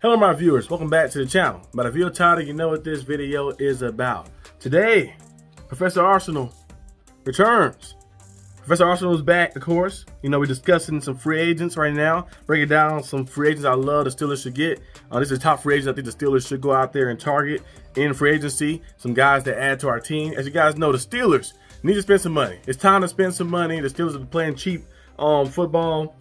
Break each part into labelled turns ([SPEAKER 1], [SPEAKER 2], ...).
[SPEAKER 1] Hello my viewers, welcome back to the channel. By the video title, you know what this video is about. Today, Professor Arsenal returns. Professor Arsenal is back, of course. You know, we're discussing some free agents right now, breaking down some free agents I love the Steelers should get. This is top free agents I think the Steelers should go out there and target in free agency. Some guys that add to our team. As you guys know, the Steelers need to spend some money. It's time to spend some money. The Steelers have been playing cheap football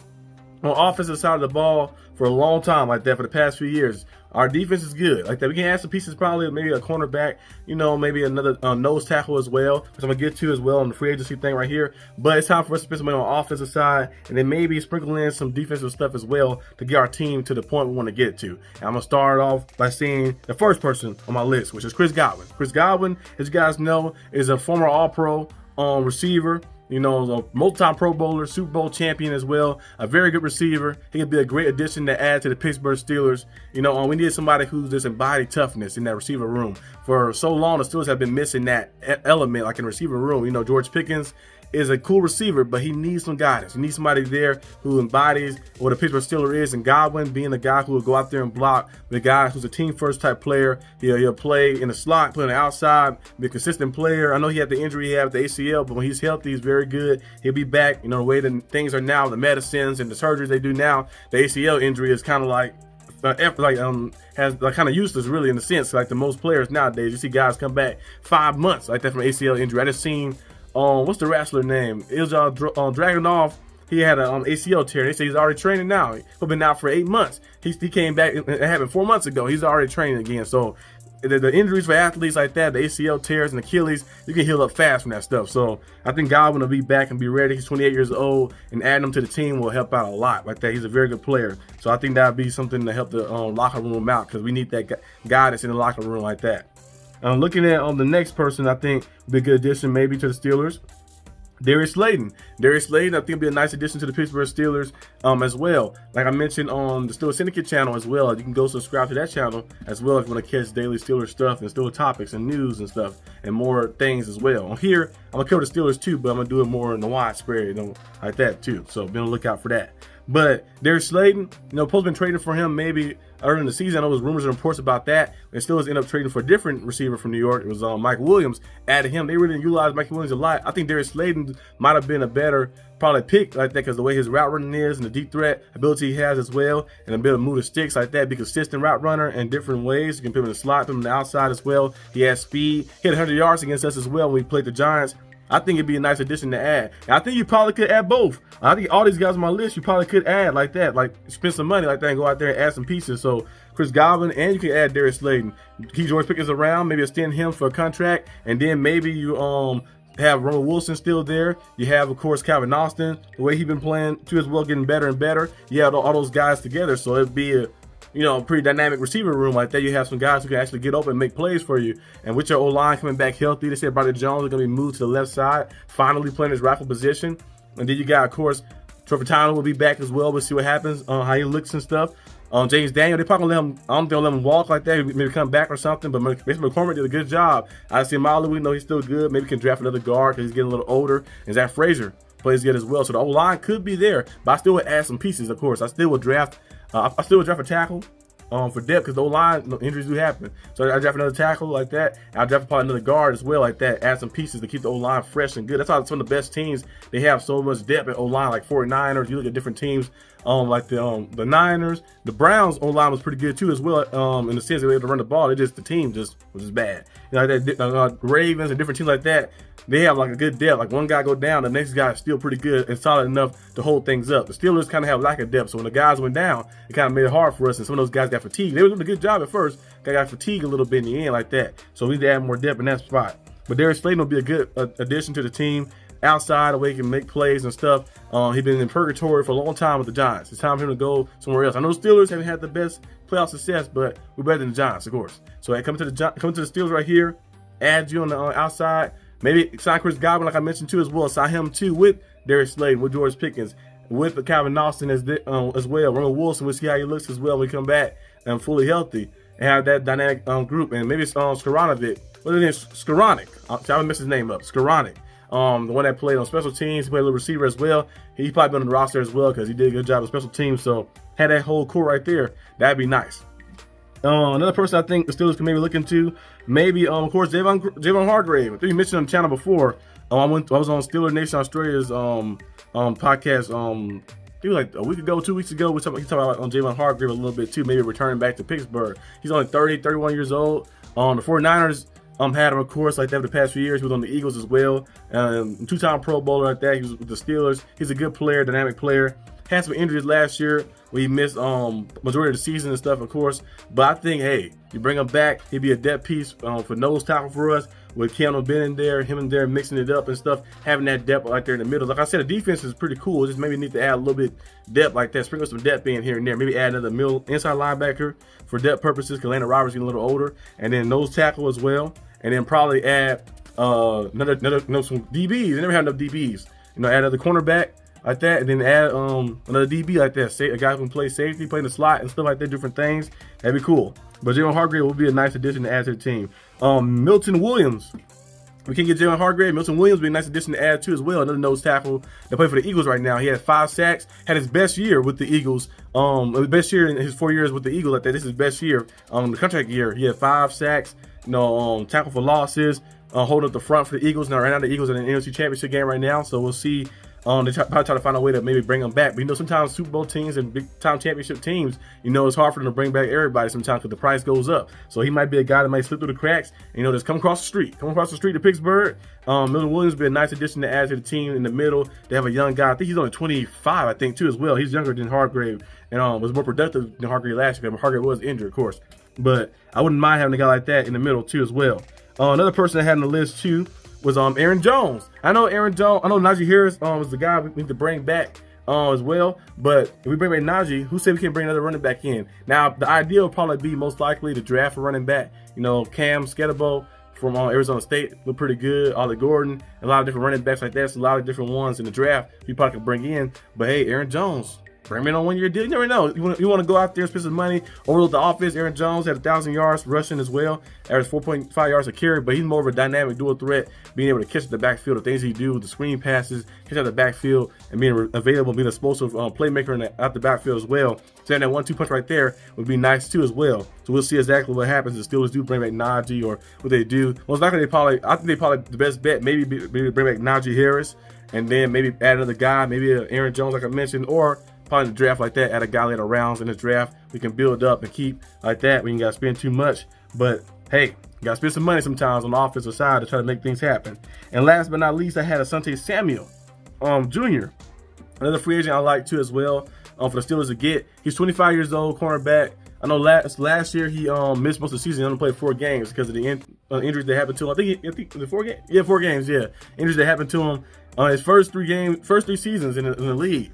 [SPEAKER 1] on offensive side of the ball for a long time like that for the past few years. Our defense is good like that. We can add some pieces, probably maybe a cornerback, you know, maybe another nose tackle as well, which I'm gonna get to as well on the free agency thing right here. But it's time for us to spend some money on the offensive side and then maybe sprinkle in some defensive stuff as well to get our team to the point we want to get to. And I'm gonna start off by seeing the first person on my list, which is Chris Godwin. Chris Godwin, as you guys know, is a former All-Pro receiver. You know, a multi-time Pro Bowler, Super Bowl champion as well. A very good receiver. He could be a great addition to add to the Pittsburgh Steelers. You know, we need somebody who's just embodied toughness in that receiver room. For so long, the Steelers have been missing that element, like in the receiver room. You know, George Pickens is a cool receiver, but he needs some guidance. He needs somebody there who embodies what a Pittsburgh Steeler is, and Godwin being the guy who will go out there and block, the guy who's a team-first type player. He'll play in the slot, play on the outside, be a consistent player. I know he had the injury he had with the ACL, but when he's healthy, he's very good. He'll be back. You know, the way that things are now, the medicines and the surgeries they do now, the ACL injury is kind of like kind of useless really in the sense like the most players nowadays. You see guys come back 5 months like that from ACL injury. I just seen what's the wrestler name? Ilja Dragunov. He had an ACL tear. They say he's already training now. He's been out for 8 months. He came back. It happened 4 months ago. He's already training again. So the injuries for athletes like that, the ACL tears and Achilles, you can heal up fast from that stuff. So I think Godwin will be back and be ready. He's 28 years old, and adding him to the team will help out a lot like that. He's a very good player. So I think that would be something to help the locker room out, because we need that guy that's in the locker room like that. Looking at the next person, I think would be a good addition maybe to the Steelers. Darius Slayton. Darius Slayton, I think, will be a nice addition to the Pittsburgh Steelers as well. Like I mentioned on the Steelers Syndicate channel as well. You can go subscribe to that channel as well if you want to catch daily Steelers stuff and Steelers topics and news and stuff and more things as well. On here, I'm going to cover the Steelers too, but I'm going to do it more in the widespread, you know, like that too. So be on the lookout for that. But Darius Slayton, you know, Post been trading for him maybe early in the season. I know there was rumors and reports about that. They still ended up trading for a different receiver from New York. It was Mike Williams. Added him. They really didn't utilize Mike Williams a lot. I think Darius Slayton might have been a better probably pick like that because the way his route running is and the deep threat ability he has as well, and the ability to move the sticks like that, be consistent route runner in different ways. You can put him in the slot, put him on the outside as well. He has speed. He had 100 yards against us as well when we played the Giants. I think it'd be a nice addition to add. And I think you probably could add both. I think all these guys on my list, you probably could add like that, like spend some money like that and go out there and add some pieces. So Chris Godwin, and you can add Darius Slayton. Keep George Pickens around, maybe extend him for a contract, and then maybe you have Ronald Wilson still there. You have, of course, Calvin Austin, the way he's been playing too as well, getting better and better. You have all those guys together, so it'd be a pretty dynamic receiver room like that. You have some guys who can actually get open and make plays for you. And with your O-line coming back healthy, they said Broderick Jones is going to be moved to the left side, finally playing his rightful position. And then you got, of course, Trevor Tyler will be back as well. We'll see what happens, how he looks and stuff. James Daniel, they probably let him, I don't think they'll let him walk like that, maybe come back or something, but Mason McCormick did a good job. I see Molly, we know he's still good. Maybe can draft another guard because he's getting a little older. And Zach Frazier plays good as well. So the O-line could be there, but I still would add some pieces, of course. I still would draft a tackle for depth, because the O-line injuries do happen. So I draft another tackle like that. I draft probably another guard as well like that. Add some pieces to keep the O-line fresh and good. That's why some of the best teams, they have so much depth at O-line, like 49ers. You look at different teams like the Niners. The Browns O-line was pretty good too as well in the sense they were able to run the ball. The team was just bad. You know, like that, Ravens and different teams like that, they have like a good depth. Like one guy go down, the next guy is still pretty good and solid enough to hold things up. The Steelers kind of have lack of depth, so when the guys went down, it kind of made it hard for us, and some of those guys got fatigued. They were doing a good job at first, got fatigued a little bit in the end like that. So we need to add more depth in that spot. But Darius Slayton will be a good addition to the team. Outside, the way he can make plays and stuff. He's been in purgatory for a long time with the Giants. It's time for him to go somewhere else. I know the Steelers haven't had the best playoff success, but we're better than the Giants, of course. So coming to the Steelers right here, add you on the outside. Maybe sign Chris Godwin, like I mentioned too, as well. Sign him too with Darius Slayton, with George Pickens, with Calvin Austin as well. Ronald Wilson, we'll see how he looks as well when we come back and fully healthy and have that dynamic group. And maybe it's Skowronek. What is it? Skowronek. I haven't messed his name up. Skowronek. The one that played on special teams, he played a little receiver as well. He's probably been on the roster as well because he did a good job of special teams. So had that whole core right there, that'd be nice. Another person I think the Steelers can maybe look into, maybe of course Javon Hargrave. I think you mentioned on the channel before. I was on SteelerNation Australia's podcast. Maybe like a week ago, 2 weeks ago, we talked about Javon Hargrave a little bit too, maybe returning back to Pittsburgh. He's only 31 years old. The 49ers had him, of course, like that the past few years. He was on the Eagles as well. Two-time Pro Bowler like that. He was with the Steelers. He's a good player, dynamic player. Had some injuries last year where he missed majority of the season and stuff, of course. But I think, hey, you bring him back, he'd be a depth piece for nose tackle for us with Keanu Ben in there, him in there mixing it up and stuff, having that depth right there in the middle. Like I said, the defense is pretty cool. Just maybe need to add a little bit depth like that, sprinkle some depth in here and there. Maybe add another middle inside linebacker for depth purposes because Landon Roberts getting a little older, and then nose tackle as well, and then probably add some DBs. They never had enough DBs. Add another cornerback like that, and then add another DB like that. A guy who can play safety, play in the slot and stuff like that, different things. That'd be cool. But Javon Hargrave will be a nice addition to add to the team. Milton Williams. We can get Javon Hargrave. Milton Williams will be a nice addition to add to as well. Another nose tackle that plays for the Eagles right now. He had 5 sacks. Had his best year with the Eagles. Best year in his 4 years with the Eagles like that. This is his best year. The contract year. He had 5 sacks. Tackle for losses. Holding up the front for the Eagles. Now, right now, the Eagles are in the NFC Championship game right now. So we'll see. They probably try to find a way to maybe bring them back. But sometimes Super Bowl teams and big-time championship teams, it's hard for them to bring back everybody sometimes because the price goes up. So he might be a guy that might slip through the cracks. Just come across the street. Come across the street to Pittsburgh. Milton Williams would be a nice addition to add to the team in the middle. They have a young guy. I think he's only 25, I think, too, as well. He's younger than Hargrave and was more productive than Hargrave last year. Hargrave was injured, of course. But I wouldn't mind having a guy like that in the middle, too, as well. Another person I had on the list, too, was Aaron Jones. I know Najee Harris was the guy we need to bring back as well. But if we bring back Najee, who said we can bring another running back in? Now, the idea would probably be most likely to draft a running back. Cam Sketabo from Arizona State look pretty good. Ollie Gordon, a lot of different running backs like that. So a lot of different ones in the draft you probably could bring in. But hey, Aaron Jones, bring him in on 1 year deal. You never know. You want to go out there and spend some money. Overload the offense. Aaron Jones had 1,000 yards rushing as well. Averaged 4.5 yards a carry, but he's more of a dynamic dual threat, being able to catch the backfield, the things he do with the screen passes, catch out the backfield, and being available, being a explosive playmaker out the backfield as well. So that 1-2 punch right there would be nice too as well. So we'll see exactly what happens. The Steelers do bring back Najee, or what they do. Most likely I think they probably the best bet maybe bring back Najee Harris, and then maybe add another guy, maybe Aaron Jones like I mentioned, or probably in the draft like that, add a guy later rounds in the draft. We can build up and keep like that. We ain't got to spend too much. But hey, you got to spend some money sometimes on the offensive side to try to make things happen. And last but not least, I had Asante Samuel Jr., another free agent I like too as well for the Steelers to get. He's 25 years old, cornerback. I know last year he missed most of the season. He only played 4 games because of the injuries that happened to him. I think the 4 games? Yeah, 4 games, yeah. Injuries that happened to him his first 3 seasons in the league.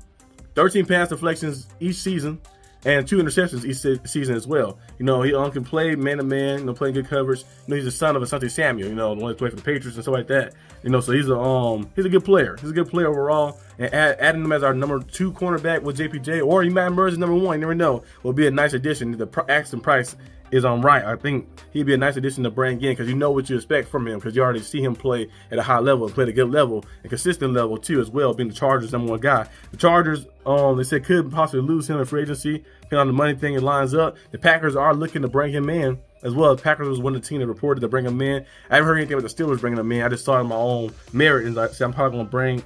[SPEAKER 1] 13 pass deflections each season and 2 interceptions each season as well. He can play man-to-man, playing good coverage. He's the son of Asante Samuel, the one that played for the Patriots and stuff like that. So he's a good player. He's a good player overall. And adding him as our number 2 cornerback with JPJ, or he might emerge as number 1, you never know, will be a nice addition. The asking price is right. I think he'd be a nice addition to bring in because you know what you expect from him because you already see him play at a high level and play at a good level and consistent level too as well, being the Chargers' number 1 guy. The Chargers, they said could possibly lose him in free agency, depending on the money thing it lines up. The Packers are looking to bring him in as well. The Packers was one of the teams that reported to bring him in. I haven't heard anything about the Steelers bringing him in. I just saw it on my own merit and I said I'm probably going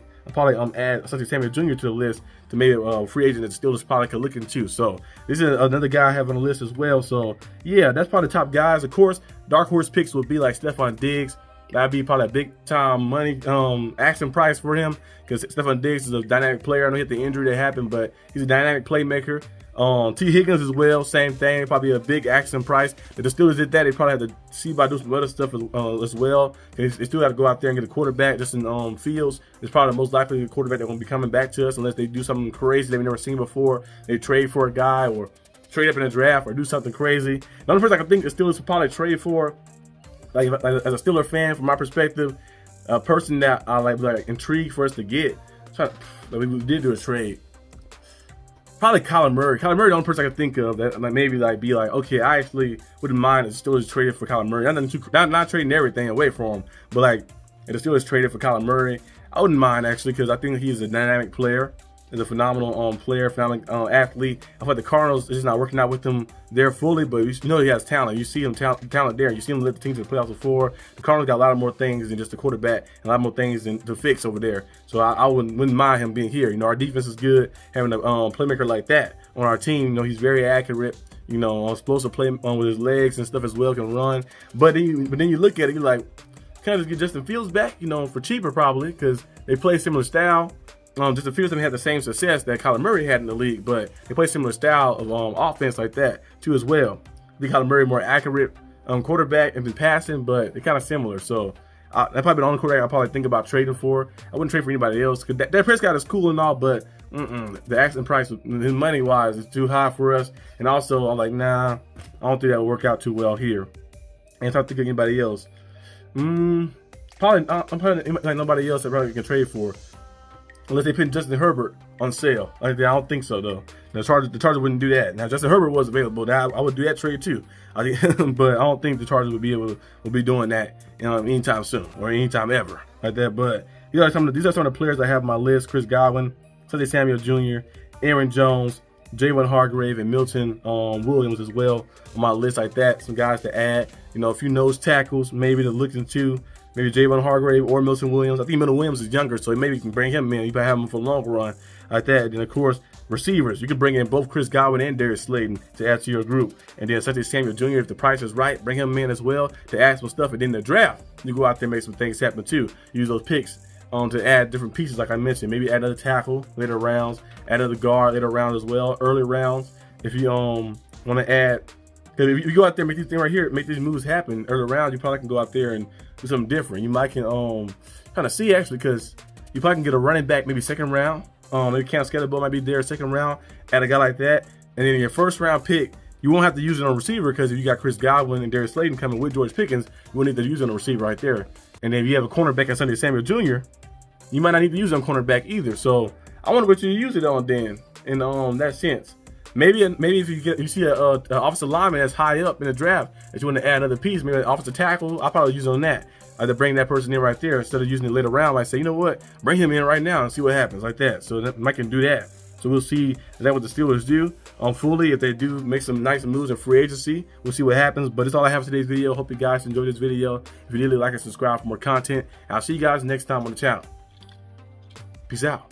[SPEAKER 1] to add Asante Samuel Jr. to the list to maybe a free agent that the Steelers probably could look into. So this is another guy I have on the list as well. So yeah, that's probably the top guys. Of course, dark horse picks would be like Stephon Diggs. That'd be probably a big time money asking price for him because Stephon Diggs is a dynamic player. I know he had the injury that happened, but he's a dynamic playmaker. T. Higgins as well, same thing. Probably a big action price. If the Steelers did that, they probably had to see about doing some other stuff as well. They still have to go out there and get a quarterback. Just in Fields, it's probably the most likely quarterback that's going to be coming back to us unless they do something crazy they've never seen before. They trade for a guy or trade up in the draft or do something crazy. The only person I can think the Steelers would probably trade for, like as a Steeler fan, from my perspective, a person that I like intrigued for us to get. We did do a trade. Probably Kyler Murray. Kyler Murray, the only person I can think of that maybe be like, okay, I actually wouldn't mind if the Steelers traded for Kyler Murray. Not trading everything away from him, but if the Steelers traded for Kyler Murray, I wouldn't mind actually because I think he's a dynamic player. is a phenomenal player, phenomenal athlete. I thought the Cardinals is just not working out with him there fully, but you know he has talent. You see him talent there. You see him lead the team to the playoffs before. The Cardinals got a lot of more things than just the quarterback, and a lot more things to fix over there. So I wouldn't mind him being here. You know, our defense is good, having a playmaker like that on our team. You know, he's very accurate. You know, explosive play with his legs and stuff as well, can run. But then you look at it, you're like, kind of just get Justin Fields back, you know, for cheaper probably, because they play similar style. Justin Fields didn't have the same success that Kyler Murray had in the league, but they play similar style of offense like that too as well. I think Kyler Murray more accurate quarterback and been passing, but they're kind of similar. So that's probably the only quarterback I probably think about trading for. I wouldn't trade for anybody else, because Dak Prescott is cool and all, but the asking price, his money wise, is too high for us. And also, I'm like, nah, I don't think that will work out too well here. And so I think of anybody else. I'm probably like nobody else that probably can trade for, unless they put Justin Herbert on sale. Like, I don't think so though. The Chargers wouldn't do that. Now Justin Herbert was available. Now I would do that trade too. I think, but I don't think the Chargers would be doing that anytime soon or anytime ever like that. But these are some of the players I have on my list: Chris Godwin, Sunday Samuel Jr., Aaron Jones, Javon Hargrave, and Milton Williams as well on my list like that. Some guys to add. You know, a few nose tackles maybe to look into. Maybe Javon Hargrave or Milton Williams. I think Milton Williams is younger, so maybe you can bring him in. You can have him for a long run like that. And, of course, receivers. You can bring in both Chris Godwin and Darius Slayton to add to your group. And then Sunday Samuel Jr., if the price is right, bring him in as well to add some stuff. And then the draft, you go out there and make some things happen too. Use those picks to add different pieces like I mentioned. Maybe add another tackle later rounds, add another guard later rounds as well, early rounds. If you want to add, because if you go out there and make these things right here, make these moves happen early rounds, you probably can go out there and do something different. You might can kind of see actually, because you probably can get a running back maybe second round. Maybe Cam Scatterbo might be there second round, add a guy like that, and then in your first round pick, you won't have to use it on a receiver, because if you got Chris Godwin and Darius Slayton coming with George Pickens, you won't need to use it on a receiver right there. And then if you have a cornerback and Sunday Samuel Jr., you might not need to use it on cornerback either. So I wonder what you use it on then in that sense. Maybe if you see a offensive lineman that's high up in the draft that you want to add another piece, maybe an offensive tackle, I'll probably use it on that. To bring that person in right there instead of using it later round. Like, say, you know what, bring him in right now and see what happens like that. So that Mike can do that. So we'll see that what the Steelers do fully. If they do make some nice moves in free agency, we'll see what happens. But that's all I have for today's video. Hope you guys enjoyed this video. If you did, like and subscribe for more content. I'll see you guys next time on the channel. Peace out.